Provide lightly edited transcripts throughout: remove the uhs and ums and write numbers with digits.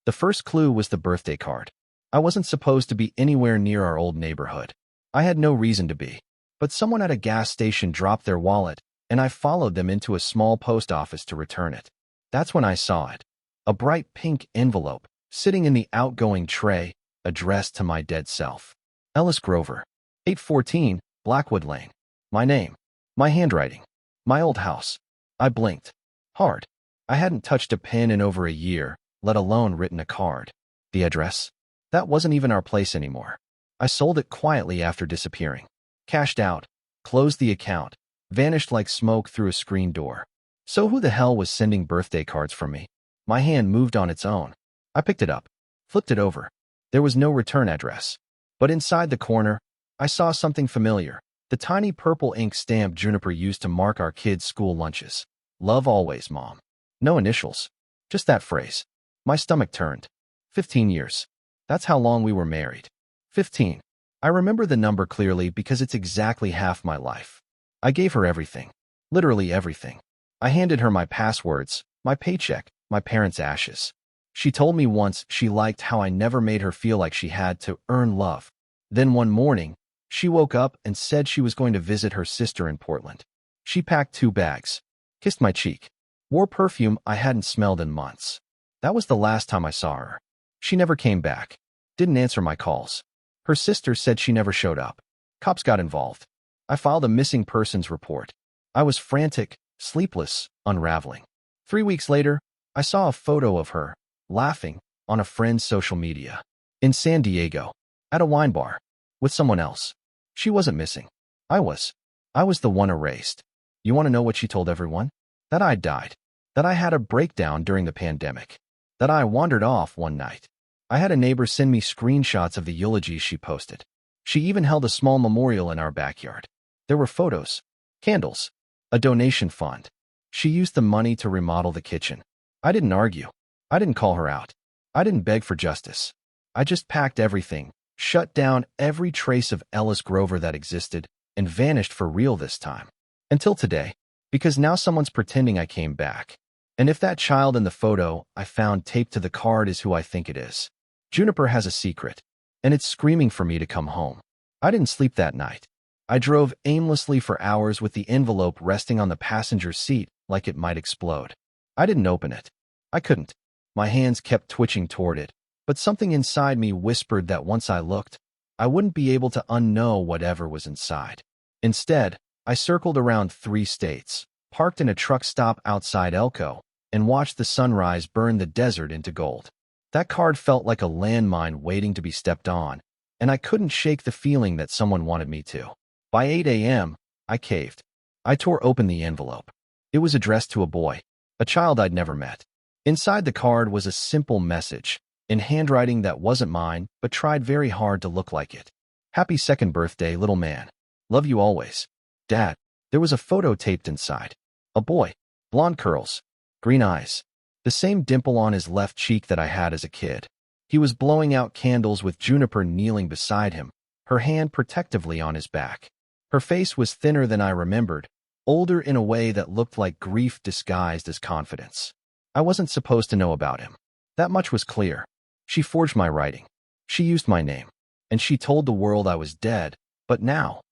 The first clue was the birthday card. I wasn't supposed to be anywhere near our old neighborhood. I had no reason to be. But someone at a gas station dropped their wallet, and I followed them into a small post office to return it. That's when I saw it. A bright pink envelope, sitting in the outgoing tray, addressed to my dead self. Ellis Grover. 814, Blackwood Lane. My name. My handwriting. My old house. I blinked. Hard. I hadn't touched a pen in over a year, let alone written a card. The address? That wasn't even our place anymore. I sold it quietly after disappearing. Cashed out. Closed the account. Vanished like smoke through a screen door. So who the hell was sending birthday cards from me? My hand moved on its own. I picked it up. Flipped it over. There was no return address. But inside the corner, I saw something familiar. The tiny purple ink stamp Juniper used to mark our kids' school lunches. Love always, Mom. No initials. Just that phrase. My stomach turned. 15 years. That's how long we were married. 15. I remember the number clearly because it's exactly half my life. I gave her everything. Literally everything. I handed her my passwords, my paycheck, my parents' ashes. She told me once she liked how I never made her feel like she had to earn love. Then one morning, she woke up and said she was going to visit her sister in Portland. She packed 2 bags, kissed my cheek, wore perfume I hadn't smelled in months. That was the last time I saw her. She never came back, didn't answer my calls. Her sister said she never showed up. Cops got involved. I filed a missing persons report. I was frantic, sleepless, unraveling. 3 weeks later, I saw a photo of her, laughing, on a friend's social media. In San Diego, at a wine bar, with someone else. She wasn't missing. I was. I was the one erased. You want to know what she told everyone? That I died. That I had a breakdown during the pandemic. That I wandered off one night. I had a neighbor send me screenshots of the eulogies she posted. She even held a small memorial in our backyard. There were photos, candles, a donation fund. She used the money to remodel the kitchen. I didn't argue. I didn't call her out. I didn't beg for justice. I just packed everything, shut down every trace of Ellis Grover that existed, and vanished for real this time. Until today, because now someone's pretending I came back. And if that child in the photo I found taped to the card is who I think it is, Juniper has a secret, and it's screaming for me to come home. I didn't sleep that night. I drove aimlessly for hours with the envelope resting on the passenger seat like it might explode. I didn't open it. I couldn't. My hands kept twitching toward it, but something inside me whispered that once I looked, I wouldn't be able to unknow whatever was inside. Instead, I circled around 3 states, parked in a truck stop outside Elko, and watched the sunrise burn the desert into gold. That card felt like a landmine waiting to be stepped on, and I couldn't shake the feeling that someone wanted me to. By 8 a.m., I caved. I tore open the envelope. It was addressed to a boy, a child I'd never met. Inside the card was a simple message, in handwriting that wasn't mine, but tried very hard to look like it. Happy 2nd birthday, little man. Love you always. Dad. There was a photo taped inside. A boy. Blonde curls. Green eyes. The same dimple on his left cheek that I had as a kid. He was blowing out candles with Juniper kneeling beside him, her hand protectively on his back. Her face was thinner than I remembered, older in a way that looked like grief disguised as confidence. I wasn't supposed to know about him. That much was clear. She forged my writing. She used my name. And she told the world I was dead. But now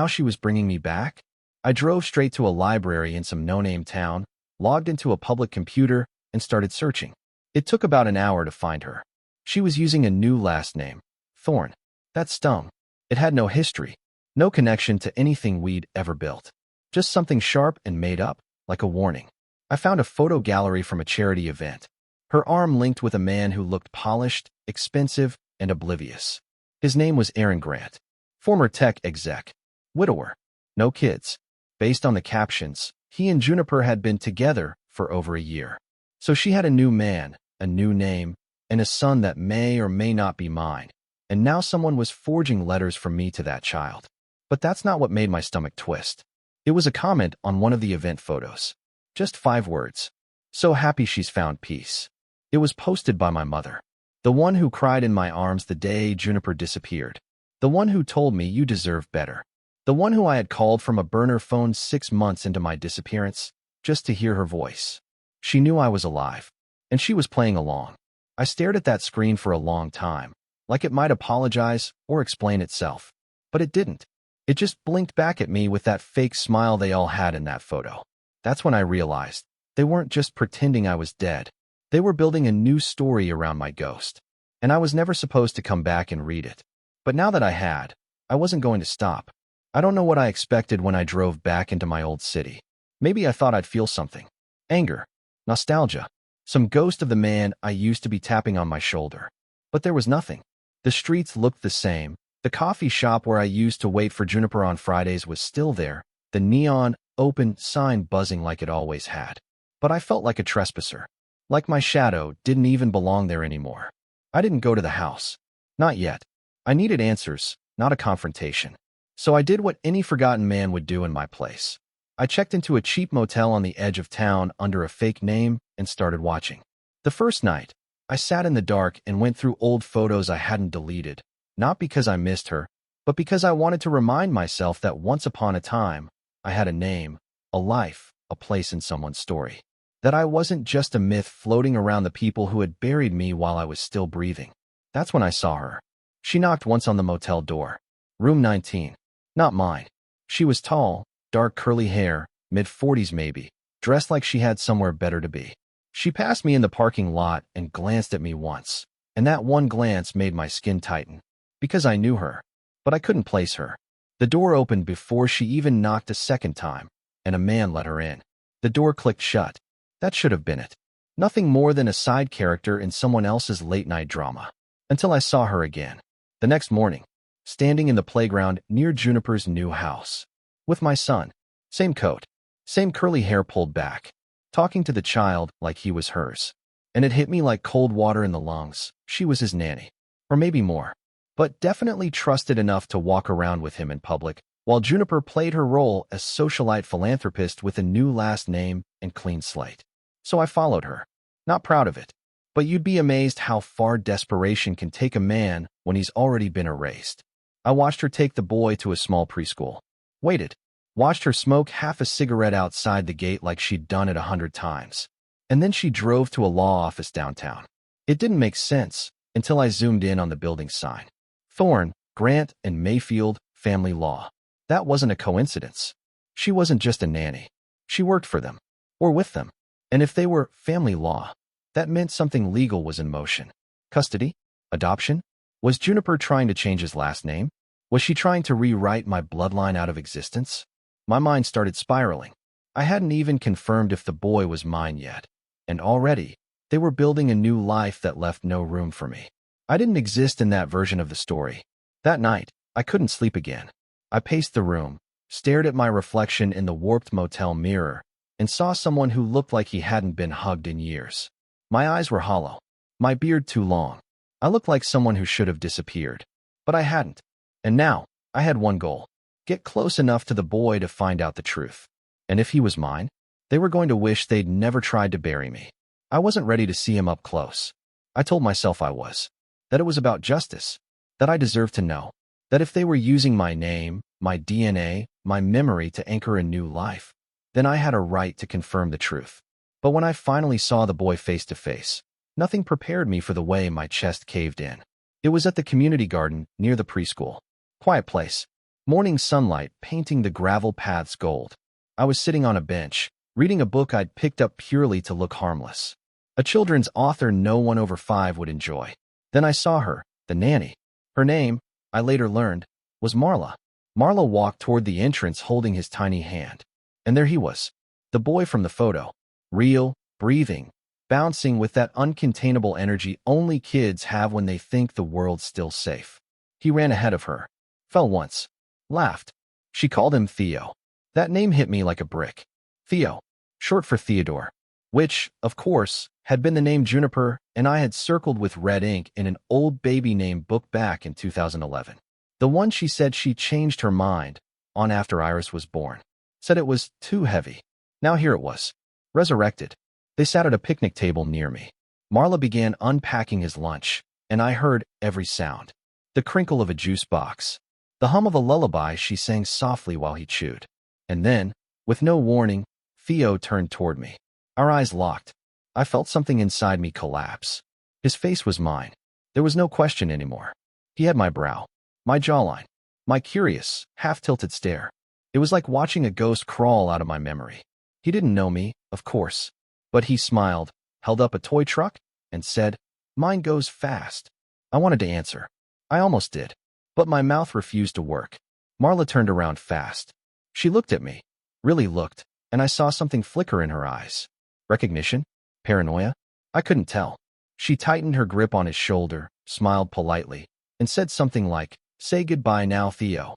she was bringing me back? I drove straight to a library in some no-name town, logged into a public computer, and started searching. It took about an hour to find her. She was using a new last name, Thorne. That stung. It had no history, no connection to anything we'd ever built. Just something sharp and made up, like a warning. I found a photo gallery from a charity event. Her arm linked with a man who looked polished, expensive, and oblivious. His name was Aaron Grant. Former tech exec. Widower. No kids. Based on the captions, he and Juniper had been together for over a year. So she had a new man, a new name, and a son that may or may not be mine. And now someone was forging letters from me to that child. But that's not what made my stomach twist. It was a comment on one of the event photos. Just 5 words. So happy she's found peace. It was posted by my mother. The one who cried in my arms the day Juniper disappeared. The one who told me you deserve better. The one who I had called from a burner phone 6 months into my disappearance, just to hear her voice. She knew I was alive, and she was playing along. I stared at that screen for a long time, like it might apologize or explain itself. But it didn't. It just blinked back at me with that fake smile they all had in that photo. That's when I realized they weren't just pretending I was dead. They were building a new story around my ghost. And I was never supposed to come back and read it. But now that I had, I wasn't going to stop. I don't know what I expected when I drove back into my old city. Maybe I thought I'd feel something. Anger. Nostalgia. Some ghost of the man I used to be tapping on my shoulder. But there was nothing. The streets looked the same. The coffee shop where I used to wait for Juniper on Fridays was still there, the neon, open sign buzzing like it always had. But I felt like a trespasser. Like my shadow didn't even belong there anymore. I didn't go to the house. Not yet. I needed answers, not a confrontation. So I did what any forgotten man would do in my place. I checked into a cheap motel on the edge of town under a fake name and started watching. The first night, I sat in the dark and went through old photos I hadn't deleted, not because I missed her, but because I wanted to remind myself that once upon a time, I had a name, a life, a place in someone's story. That I wasn't just a myth floating around the people who had buried me while I was still breathing. That's when I saw her. She knocked once on the motel door. Room 19. Not mine. She was tall, dark curly hair, mid-40s maybe, dressed like she had somewhere better to be. She passed me in the parking lot and glanced at me once, and that one glance made my skin tighten. Because I knew her, but I couldn't place her. The door opened before she even knocked a second time, and a man let her in. The door clicked shut. That should have been it. Nothing more than a side character in someone else's late-night drama. Until I saw her again. The next morning, standing in the playground near Juniper's new house. With my son. Same coat. Same curly hair pulled back. Talking to the child like he was hers. And it hit me like cold water in the lungs. She was his nanny. Or maybe more. But definitely trusted enough to walk around with him in public, while Juniper played her role as socialite philanthropist with a new last name and clean slate. So I followed her. Not proud of it. But you'd be amazed how far desperation can take a man when he's already been erased. I watched her take the boy to a small preschool. Waited. Watched her smoke half a cigarette outside the gate like she'd done it 100 times. And then she drove to a law office downtown. It didn't make sense until I zoomed in on the building sign. Thorne, Grant, and Mayfield, Family Law. That wasn't a coincidence. She wasn't just a nanny. She worked for them. Or with them. And if they were family law, that meant something legal was in motion. Custody? Adoption? Was Juniper trying to change his last name? Was she trying to rewrite my bloodline out of existence? My mind started spiraling. I hadn't even confirmed if the boy was mine yet. And already, they were building a new life that left no room for me. I didn't exist in that version of the story. That night, I couldn't sleep again. I paced the room, stared at my reflection in the warped motel mirror, and saw someone who looked like he hadn't been hugged in years. My eyes were hollow, my beard too long. I looked like someone who should have disappeared. But I hadn't. And now, I had one goal. Get close enough to the boy to find out the truth. And if he was mine, they were going to wish they'd never tried to bury me. I wasn't ready to see him up close. I told myself I was. That it was about justice. That I deserved to know. That if they were using my name, my DNA, my memory to anchor a new life, then I had a right to confirm the truth. But when I finally saw the boy face to face, nothing prepared me for the way my chest caved in. It was at the community garden near the preschool. Quiet place. Morning sunlight painting the gravel paths gold. I was sitting on a bench, reading a book I'd picked up purely to look harmless. A children's author no one over 5 would enjoy. Then I saw her, the nanny. Her name, I later learned, was Marla. Marla walked toward the entrance holding his tiny hand. And there he was, the boy from the photo. Real, breathing, bouncing with that uncontainable energy only kids have when they think the world's still safe. He ran ahead of her, fell once, laughed. She called him Theo. That name hit me like a brick. Theo, short for Theodore, which, of course, had been the name Juniper and I had circled with red ink in an old baby name book back in 2011. The one she said she changed her mind on after Iris was born. Said it was too heavy. Now here it was. Resurrected. They sat at a picnic table near me. Marla began unpacking his lunch, and I heard every sound. The crinkle of a juice box. The hum of a lullaby she sang softly while he chewed. And then, with no warning, Theo turned toward me. Our eyes locked. I felt something inside me collapse. His face was mine. There was no question anymore. He had my brow, my jawline, my curious, half-tilted stare. It was like watching a ghost crawl out of my memory. He didn't know me, of course, but he smiled, held up a toy truck, and said, "Mine goes fast." I wanted to answer. I almost did, but my mouth refused to work. Marla turned around fast. She looked at me, really looked, and I saw something flicker in her eyes. Recognition? Paranoia? I couldn't tell. She tightened her grip on his shoulder, smiled politely, and said something like, "Say goodbye now, Theo."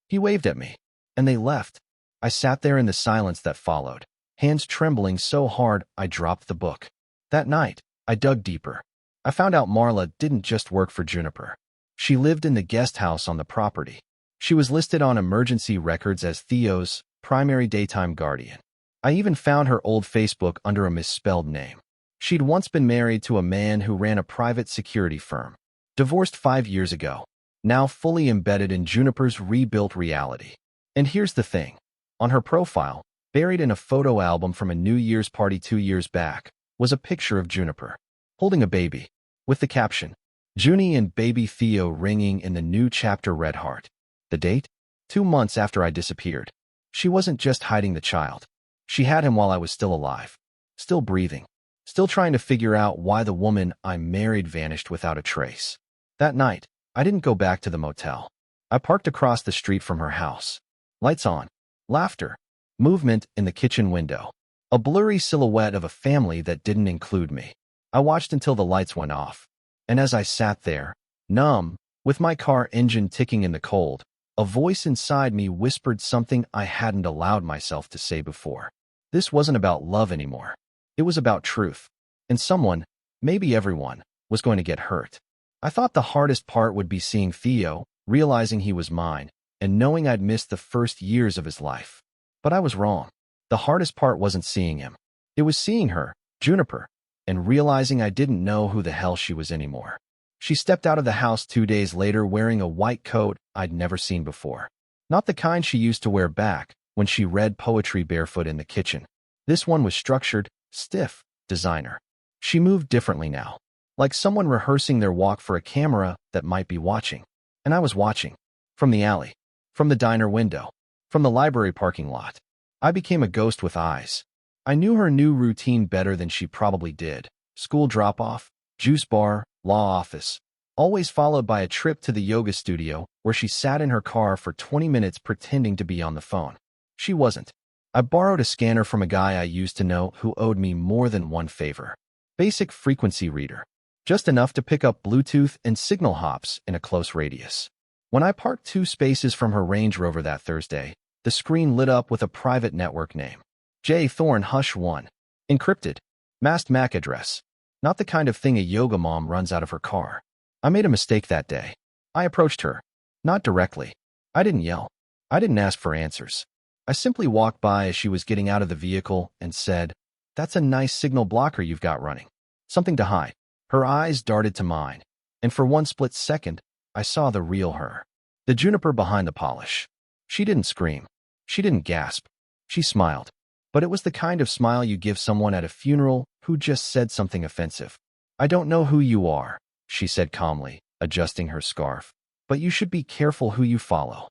He waved at me, and they left. I sat there in the silence that followed, hands trembling so hard I dropped the book. That night, I dug deeper. I found out Marla didn't just work for Juniper. She lived in the guest house on the property. She was listed on emergency records as Theo's primary daytime guardian. I even found her old Facebook under a misspelled name. She'd once been married to a man who ran a private security firm. Divorced 5 years ago, now fully embedded in Juniper's rebuilt reality. And here's the thing. On her profile, buried in a photo album from a New Year's party 2 years back, was a picture of Juniper, holding a baby, with the caption, "Junie and baby Theo ringing in the new chapter Red Heart." The date? 2 months after I disappeared. She wasn't just hiding the child. She had him while I was still alive, still breathing, still trying to figure out why the woman I married vanished without a trace. That night, I didn't go back to the motel. I parked across the street from her house. Lights on, laughter, movement in the kitchen window, a blurry silhouette of a family that didn't include me. I watched until the lights went off, and as I sat there, numb, with my car engine ticking in the cold, a voice inside me whispered something I hadn't allowed myself to say before. This wasn't about love anymore. It was about truth. And someone, maybe everyone, was going to get hurt. I thought the hardest part would be seeing Theo, realizing he was mine, and knowing I'd missed the first years of his life. But I was wrong. The hardest part wasn't seeing him. It was seeing her, Juniper, and realizing I didn't know who the hell she was anymore. She stepped out of the house 2 days later wearing a white coat I'd never seen before. Not the kind she used to wear back when she read poetry barefoot in the kitchen. This one was structured, stiff, designer. She moved differently now, like someone rehearsing their walk for a camera that might be watching. And I was watching. From the alley, from the diner window, from the library parking lot. I became a ghost with eyes. I knew her new routine better than she probably did. School drop-off, juice bar, law office, always followed by a trip to the yoga studio where she sat in her car for 20 minutes pretending to be on the phone. She wasn't. I borrowed a scanner from a guy I used to know who owed me more than one favor. Basic frequency reader. Just enough to pick up Bluetooth and signal hops in a close radius. When I parked 2 spaces from her Range Rover that Thursday, the screen lit up with a private network name. J. Thorne Hush 1. Encrypted. Masked MAC address. Not the kind of thing a yoga mom runs out of her car. I made a mistake that day. I approached her. Not directly. I didn't yell. I didn't ask for answers. I simply walked by as she was getting out of the vehicle and said, "That's a nice signal blocker you've got running. Something to hide." Her eyes darted to mine, and for one split second, I saw the real her. The Juniper behind the polish. She didn't scream. She didn't gasp. She smiled. But it was the kind of smile you give someone at a funeral who just said something offensive. "I don't know who you are," she said calmly, adjusting her scarf, "but you should be careful who you follow."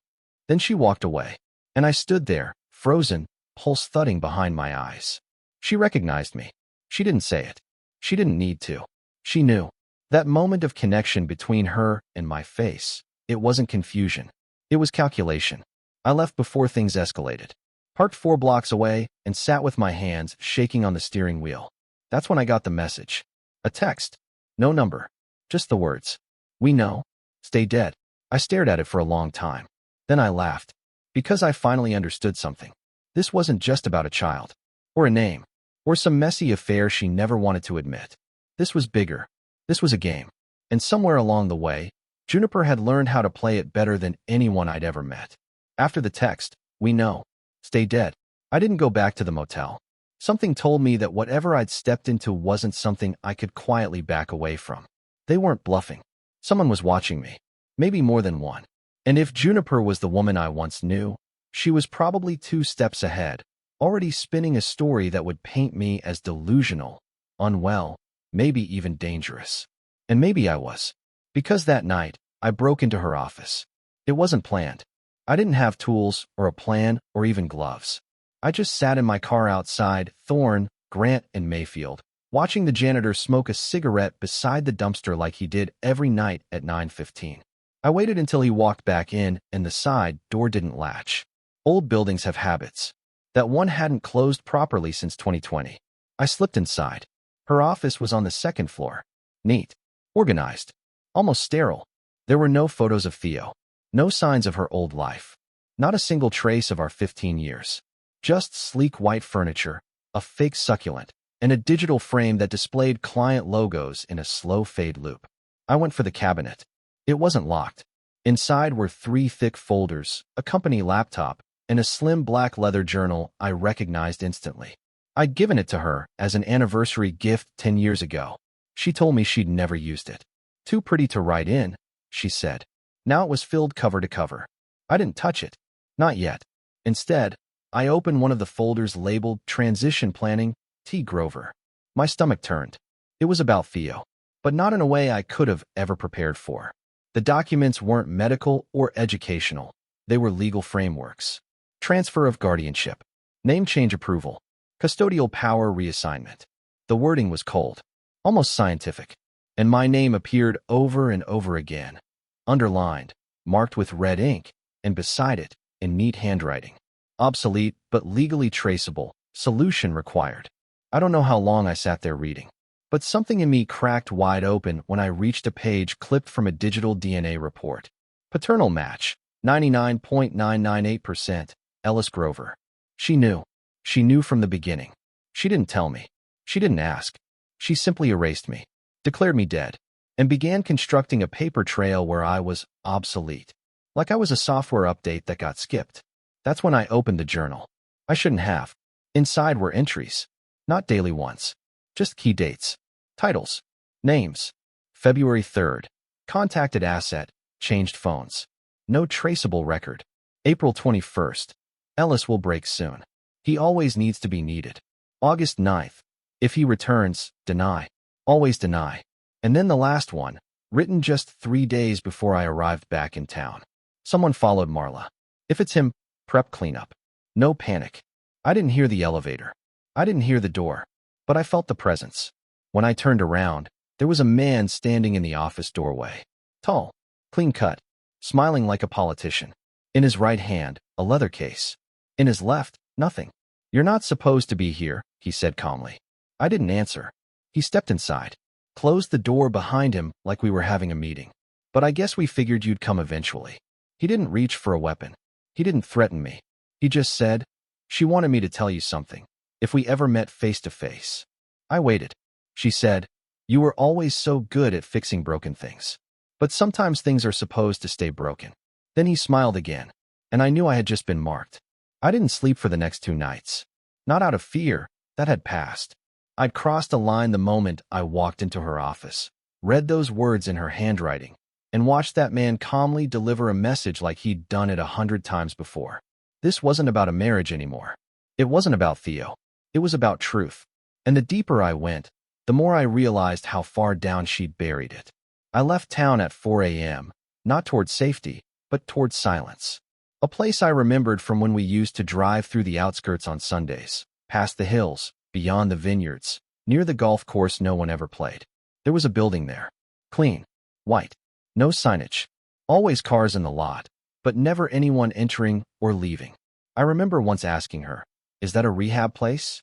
Then she walked away, and I stood there, frozen, pulse thudding behind my eyes. She recognized me. She didn't say it. She didn't need to. She knew. That moment of connection between her and my face, it wasn't confusion. It was calculation. I left before things escalated. Parked 4 blocks away and sat with my hands shaking on the steering wheel. That's when I got the message. A text. No number. Just the words. "We know. Stay dead." I stared at it for a long time. Then I laughed. Because I finally understood something. This wasn't just about a child. Or a name. Or some messy affair she never wanted to admit. This was bigger. This was a game. And somewhere along the way, Juniper had learned how to play it better than anyone I'd ever met. After the text, "We know. Stay dead," I didn't go back to the motel. Something told me that whatever I'd stepped into wasn't something I could quietly back away from. They weren't bluffing. Someone was watching me. Maybe more than one. And if Juniper was the woman I once knew, she was probably 2 steps ahead, already spinning a story that would paint me as delusional, unwell, maybe even dangerous. And maybe I was. Because that night, I broke into her office. It wasn't planned. I didn't have tools or a plan or even gloves. I just sat in my car outside Thorne, Grant, and Mayfield, watching the janitor smoke a cigarette beside the dumpster like he did every night at 9:15. I waited until he walked back in and the side door didn't latch. Old buildings have habits. That one hadn't closed properly since 2020. I slipped inside. Her office was on the second floor. Neat. Organized. Almost sterile. There were no photos of Theo. No signs of her old life. Not a single trace of our 15 years. Just sleek white furniture, a fake succulent, and a digital frame that displayed client logos in a slow fade loop. I went for the cabinet. It wasn't locked. Inside were 3 thick folders, a company laptop, and a slim black leather journal I recognized instantly. I'd given it to her as an anniversary gift 10 years ago. She told me she'd never used it. Too pretty to write in, she said. Now it was filled cover to cover. I didn't touch it. Not yet. Instead, I opened one of the folders labeled Transition Planning, T. Grover. My stomach turned. It was about Theo, but not in a way I could have ever prepared for. The documents weren't medical or educational. They were legal frameworks. Transfer of guardianship. Name change approval. Custodial power reassignment. The wording was cold, almost scientific, and my name appeared over and over again, underlined, marked with red ink, and beside it, in neat handwriting. Obsolete, but legally traceable. Solution required. I don't know how long I sat there reading, but something in me cracked wide open when I reached a page clipped from a digital DNA report. Paternal match, 99.998%, Ellis Grover. She knew. She knew from the beginning. She didn't tell me. She didn't ask. She simply erased me, declared me dead, and began constructing a paper trail where I was obsolete. Like I was a software update that got skipped. That's when I opened the journal. I shouldn't have. Inside were entries. Not daily ones. Just key dates. Titles. Names. February 3rd. Contacted asset. Changed phones. No traceable record. April 21st. Ellis will break soon. He always needs to be needed. August 9th. If he returns, deny. Always deny. And then the last one, written just 3 days before I arrived back in town. Someone followed Marla. If it's him, prep cleanup. No panic. I didn't hear the elevator. I didn't hear the door. But I felt the presence. When I turned around, there was a man standing in the office doorway. Tall, clean-cut, smiling like a politician. In his right hand, a leather case. In his left, nothing. You're not supposed to be here, he said calmly. I didn't answer. He stepped inside, closed the door behind him like we were having a meeting. But I guess we figured you'd come eventually. He didn't reach for a weapon. He didn't threaten me. He just said, she wanted me to tell you something. If we ever met face to face. I waited. She said, you were always so good at fixing broken things. But sometimes things are supposed to stay broken. Then he smiled again, and I knew I had just been marked. I didn't sleep for the next 2 nights. Not out of fear, that had passed. I'd crossed a line the moment I walked into her office, read those words in her handwriting, and watched that man calmly deliver a message like he'd done it 100 times before. This wasn't about a marriage anymore. It wasn't about Theo. It was about truth. And the deeper I went, the more I realized how far down she'd buried it. I left town at 4 a.m., not toward safety, but toward silence. A place I remembered from when we used to drive through the outskirts on Sundays, past the hills, beyond the vineyards, near the golf course no one ever played. There was a building there. Clean. White. No signage. Always cars in the lot, but never anyone entering or leaving. I remember once asking her, is that a rehab place?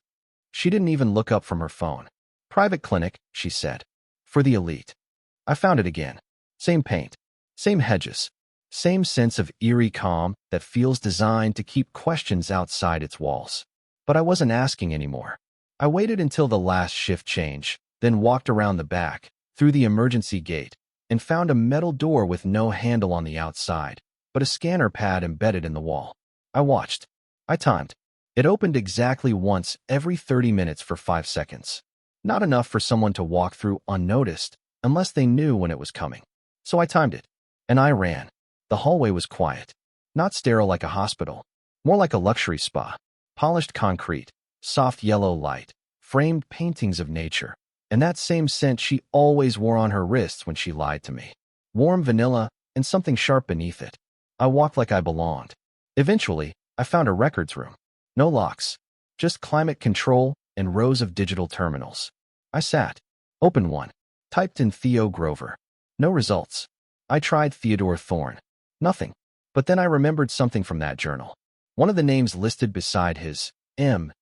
She didn't even look up from her phone. Private clinic, she said. For the elite. I found it again. Same paint. Same hedges. Same sense of eerie calm that feels designed to keep questions outside its walls. But I wasn't asking anymore. I waited until the last shift change, then walked around the back, through the emergency gate, and found a metal door with no handle on the outside, but a scanner pad embedded in the wall. I watched. I timed. It opened exactly once every 30 minutes for 5 seconds. Not enough for someone to walk through unnoticed, unless they knew when it was coming. So I timed it. And I ran. The hallway was quiet. Not sterile like a hospital. More like a luxury spa. Polished concrete. Soft yellow light. Framed paintings of nature. and that same scent she always wore on her wrists when she lied to me. Warm vanilla and something sharp beneath it. I walked like I belonged. Eventually, I found a records room. No locks, just climate control and rows of digital terminals. I sat, opened one, typed in Theo Grover. No results. I tried Theodore Thorne. Nothing. But then I remembered something from that journal. One of the names listed beside his, M.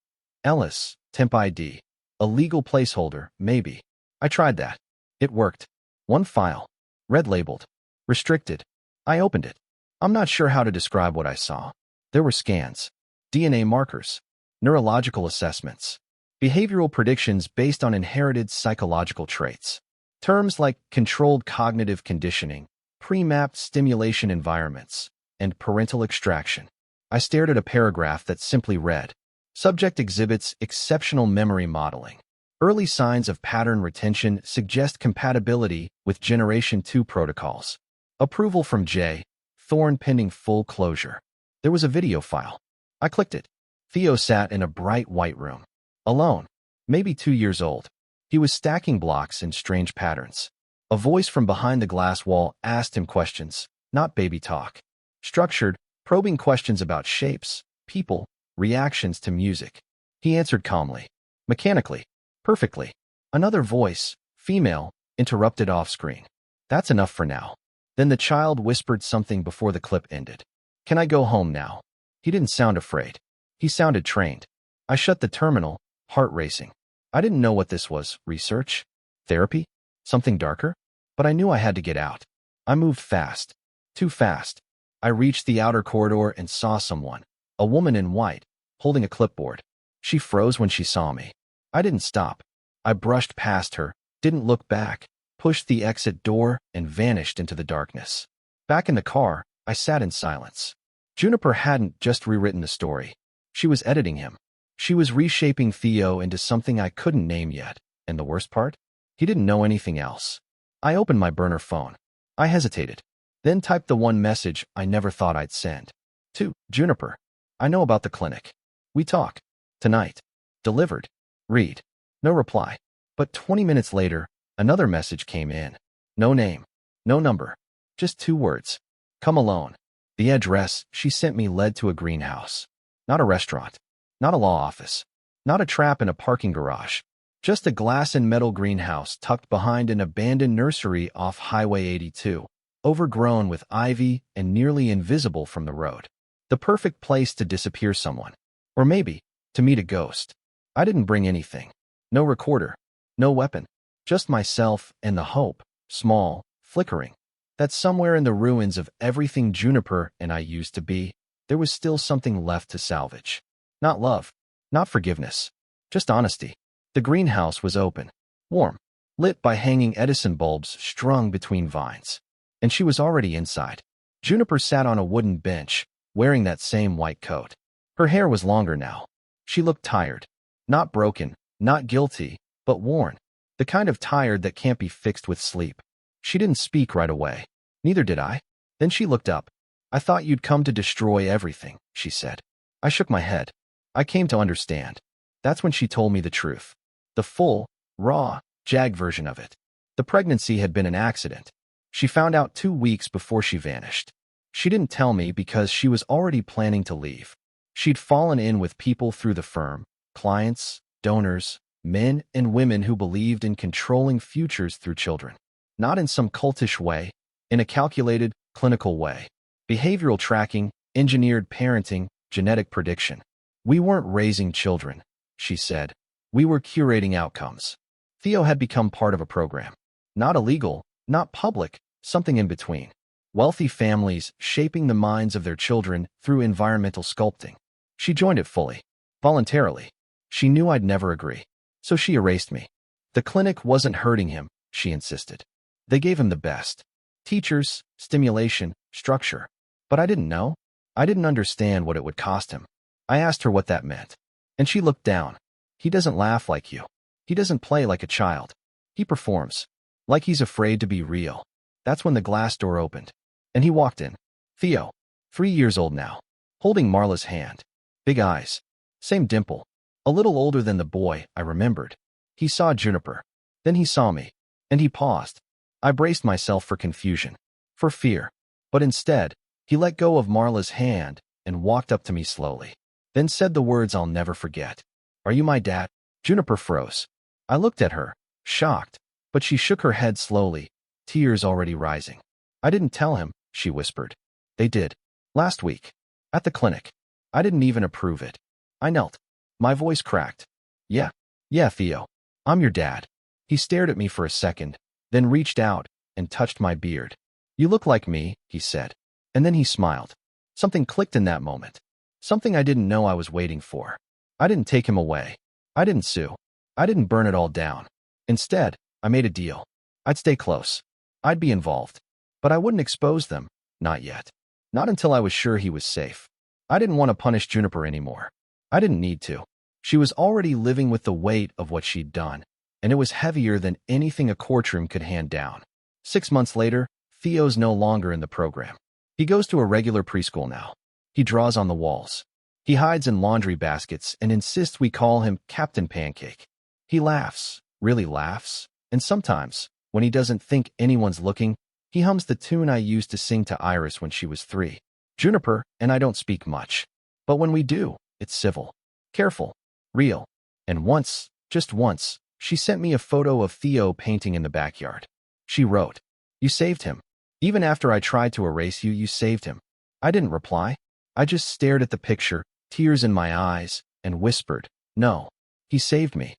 Ellis, temp ID. A legal placeholder, maybe. I tried that. It worked. One file. Red labeled. Restricted. I opened it. I'm not sure how to describe what I saw. There were scans. DNA markers. Neurological assessments. Behavioral predictions based on inherited psychological traits. Terms like controlled cognitive conditioning, pre-mapped stimulation environments, and parental extraction. I stared at a paragraph that simply read, "Subject exhibits exceptional memory modeling. Early signs of pattern retention suggest compatibility with Generation 2 protocols. Approval from J. Thorne pending full closure." There was a video file. I clicked it. Theo sat in a bright white room. Alone. Maybe 2 years old. He was stacking blocks in strange patterns. A voice from behind the glass wall asked him questions, not baby talk. Structured, probing questions about shapes, people, reactions to music. He answered calmly. Mechanically. Perfectly. Another voice, female, interrupted off-screen. That's enough for now. Then the child whispered something before the clip ended. Can I go home now? He didn't sound afraid. He sounded trained. I shut the terminal, heart racing. I didn't know what this was. Research? Therapy? Something darker? But I knew I had to get out. I moved fast. Too fast. I reached the outer corridor and saw someone, a woman in white, holding a clipboard. She froze when she saw me. I didn't stop. I brushed past her, didn't look back, pushed the exit door, and vanished into the darkness. Back in the car, I sat in silence. Juniper hadn't just rewritten the story. She was editing him. She was reshaping Theo into something I couldn't name yet. And the worst part? He didn't know anything else. I opened my burner phone. I hesitated. Then typed the one message I never thought I'd send. To Juniper. I know about the clinic. We talk. Tonight. Delivered. Read. No reply. But 20 minutes later, another message came in. No name. No number. Just 2 words. Come alone. The address she sent me led to a greenhouse. Not a restaurant. Not a law office. Not a trap in a parking garage. Just a glass and metal greenhouse tucked behind an abandoned nursery off Highway 82, overgrown with ivy and nearly invisible from the road. The perfect place to disappear someone. Or maybe, to meet a ghost. I didn't bring anything. No recorder. No weapon. Just myself and the hope, small, flickering, that somewhere in the ruins of everything Juniper and I used to be, there was still something left to salvage. Not love. Not forgiveness. Just honesty. The greenhouse was open, warm, lit by hanging Edison bulbs strung between vines. And she was already inside. Juniper sat on a wooden bench, wearing that same white coat. Her hair was longer now. She looked tired. Not broken, not guilty, but worn. The kind of tired that can't be fixed with sleep. She didn't speak right away. Neither did I. Then she looked up. I thought you'd come to destroy everything, she said. I shook my head. I came to understand. That's when she told me the truth. The full, raw, jag version of it. The pregnancy had been an accident. She found out 2 weeks before she vanished. She didn't tell me because she was already planning to leave. She'd fallen in with people through the firm, clients, donors, men and women who believed in controlling futures through children. Not in some cultish way, in a calculated, clinical way. Behavioral tracking, engineered parenting, genetic prediction. We weren't raising children, she said. We were curating outcomes. Theo had become part of a program. Not illegal, not public, something in between. Wealthy families shaping the minds of their children through environmental sculpting. She joined it fully. Voluntarily. She knew I'd never agree. So she erased me. The clinic wasn't hurting him, she insisted. They gave him the best. Teachers, stimulation, structure. But I didn't know. I didn't understand what it would cost him. I asked her what that meant. And she looked down. He doesn't laugh like you. He doesn't play like a child. He performs. Like he's afraid to be real. That's when the glass door opened. And he walked in. Theo. 3 years old now. Holding Marla's hand. Big eyes. Same dimple. A little older than the boy, I remembered. He saw Juniper. Then he saw me, and he paused. I braced myself for confusion, for fear. But instead, he let go of Marla's hand and walked up to me slowly. Then said the words I'll never forget. "Are you my dad?" Juniper froze. I looked at her, shocked, but she shook her head slowly, tears already rising. "I didn't tell him," she whispered. "They did. Last week. At the clinic. I didn't even approve it." I knelt. My voice cracked. Yeah, Theo. I'm your dad." He stared at me for a second, then reached out and touched my beard. "You look like me," he said. And then he smiled. Something clicked in that moment. Something I didn't know I was waiting for. I didn't take him away. I didn't sue. I didn't burn it all down. Instead, I made a deal. I'd stay close. I'd be involved. But I wouldn't expose them. Not yet. Not until I was sure he was safe. I didn't want to punish Juniper anymore. I didn't need to. She was already living with the weight of what she'd done, and it was heavier than anything a courtroom could hand down. 6 months later, Theo's no longer in the program. He goes to a regular preschool now. He draws on the walls. He hides in laundry baskets and insists we call him Captain Pancake. He laughs, really laughs, and sometimes, when he doesn't think anyone's looking, he hums the tune I used to sing to Iris when she was 3. Juniper and I don't speak much, but when we do, it's civil, careful, real. And once, just once, she sent me a photo of Theo painting in the backyard. She wrote, "You saved him. Even after I tried to erase you, you saved him." I didn't reply. I just stared at the picture, tears in my eyes, and whispered, "No, he saved me."